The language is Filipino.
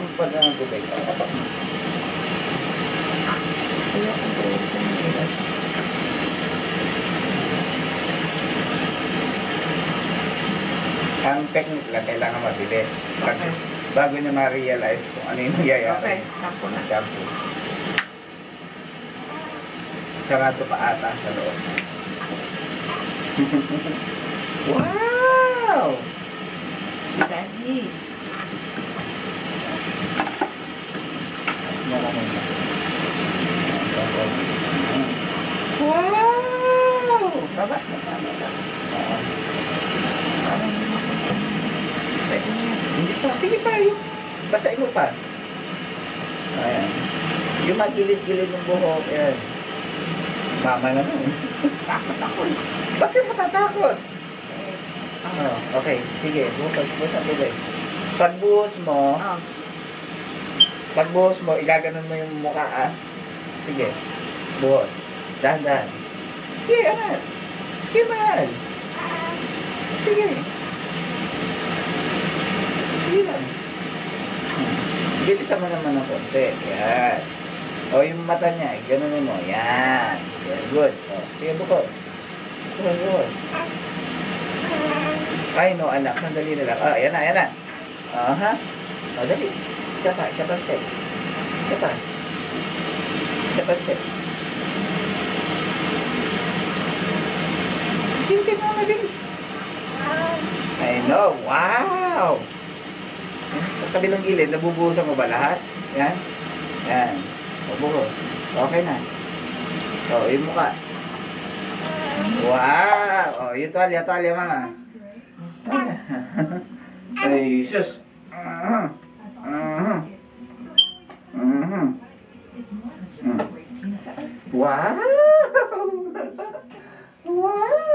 Buksan mo pa ng tubig. Ang technique lang, kailangan mabilis. Bago niya ma-realize kung ano yung nangyayari. Okay, shampoo na. Shampoo. Sarado pa ata sa loob. Wow! Daddy. Wow! Baba. Hindi pa. Sige pa yung basahin mo pa. Ayan. Yung magilid-gilid ng buhok. Ayan. Mama naman. Takot ako. Bakit matatakot? Oh, okay. Sige. Buhos ang tubig. Pagbuhos mo, igaganon mo yung mukha, ah. Sige. Buhos. Dahan-dahan. Sige, anak. Sige, mahal. Sige. Sige lang. Bilisan mo naman ng konti. Yan. O, yung mata niya, gano'n mo. Yan. Very good. O, sige, bukod. Bukod. Ay, no, anak. Sandali na lang. O, yan na, yan na. Aha. O, dali. Isa pa set. Isa pa. Simple mo, mabilis. I know. Wow! Sa kabilang gilid, nabubuhusan mo ba lahat? Yan. Yan. Buhos. Okay na. O, yung mukha. Wow! O, yung tuwalya, mama. Ay, sus. Wow! Wow!